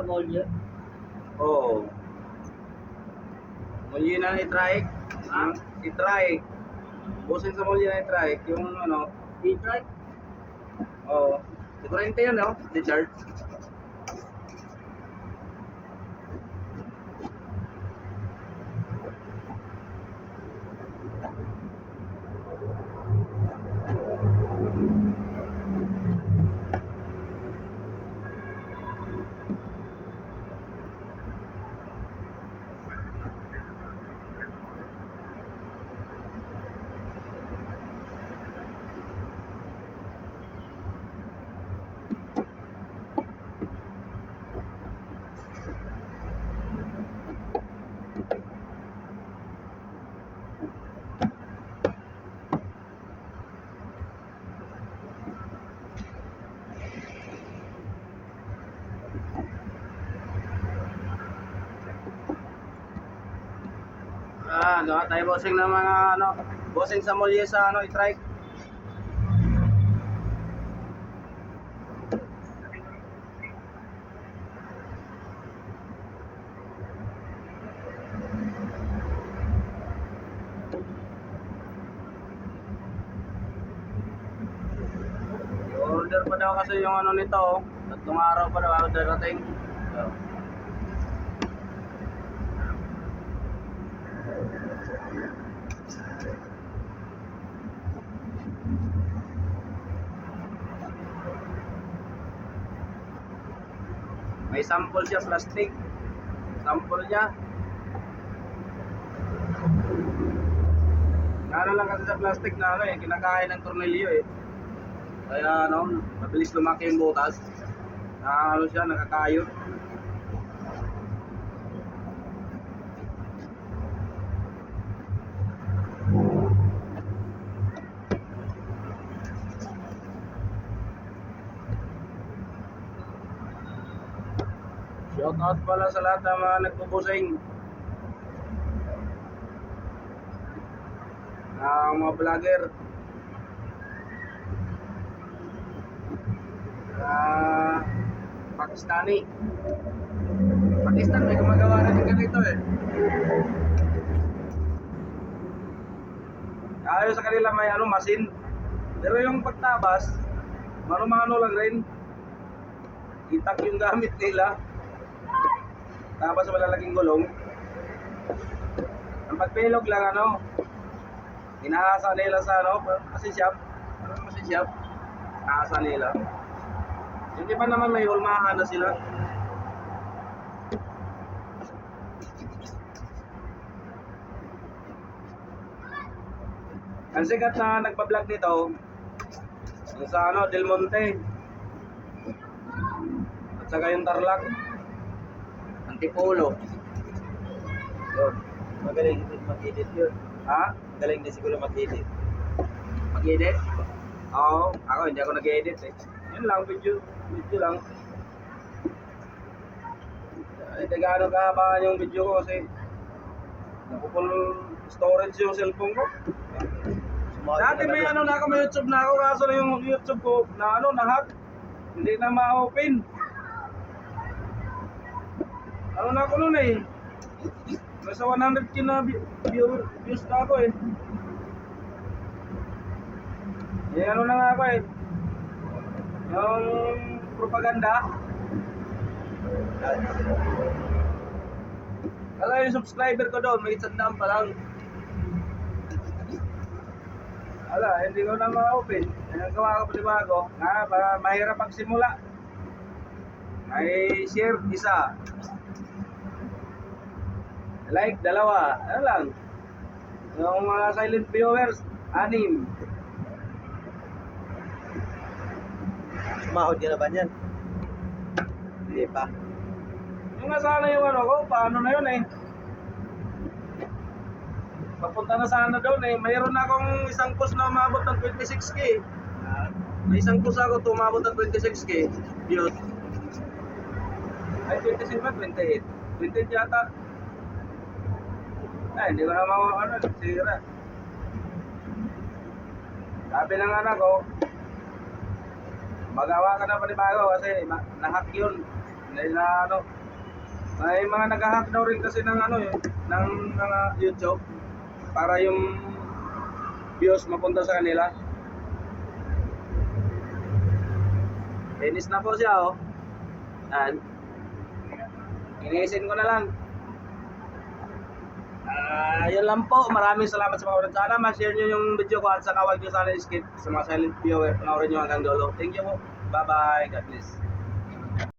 molyo. Oo. Molyo na i-trike. I-trike. Bossing sa molyo na i-trike. Yung ano. I-try. Oo. Di kurente yun, no? Di charge. Gawa tayo bossing ng mga ano, bossing sa molye sa ano, i-trike. Order pa daw kasi yung ano nito, tatlong araw pa daw darating. So, may sample siya, plastic. Sample niya. Ano lang kasi sa plastic na ano eh, kinakain ng tornilyo eh. Kaya ano, mabilis lumaki yung butas. Ano siya, nakakayot. Shout out pala sa lahat ng mga nagbubusing. Mga vlogger. Pakistani. Pakistan may gumagawa na din ganito eh. Ayaw sa kanila may ano, masin. Pero yung pagtabas, mano-mano lang rin. Itak yung gamit nila. Tapos sa malalaking gulong. Ang pagpilog lang ano, inaasa nila sa ano, machine shop. Machine shop. Inaasa nila. Hindi pa naman may hulmahan na sila. Ang sikat na nagpa-vlog nito, yung sa ano, Del Monte. At saka yung Tarlac. Antipolo. Yun. Magaling din mag-edit yun. Ha? Magaling din siguro mag-edit. Mag-edit? Oo, ako hindi ako nag-edit eh. Yun lang, video lang. Hindi gaano kahabaan yung video ko kasi napupul storage yung cellphone ko. Dati may ano na ako, may YouTube na ako, kaso na yung YouTube ko na ano, na-hack. Hindi na ma-open. Ano na ako nun eh. Nasa 100k na views na ako eh. Eh ano na nga ako eh. Yung propaganda. Kaya yung subscriber ko doon, may 100 pa lang. Wala, hindi ko na ma-open. Nagawa ko panibago. Mahirap magsimula. May share, isa. Like, dalawa. Ano lang. Yung mga silent viewers, 6. Sumahod ka na ba niyan? Hindi pa. Yung nga sana yung ano ko, paano na yun eh. Papunta na sana doon eh. Mayroon akong isang post na umabot ng 26k. May isang post ako umabot ng 26k. Views. Ay, 26 ba? 28. 28 yata. Ay, hindi ko na ano, sira. Sabi ng anak ko, magawa ka na panibago kasi na-hack yun. Dahil na ano, may mga nag-hack daw rin kasi ng ano yun, ng mga YouTube para yung views mapunta sa kanila. Finish na po siya oh. Yan. Inisin ko na lang. Yun lang po. Maraming salamat sa mga oras. Sana ma-share nyo yung video ko at saka huwag nyo sana skip sa mga silent viewer. Panoorin nyo hanggang dulo. Thank you po. Bye-bye. God bless.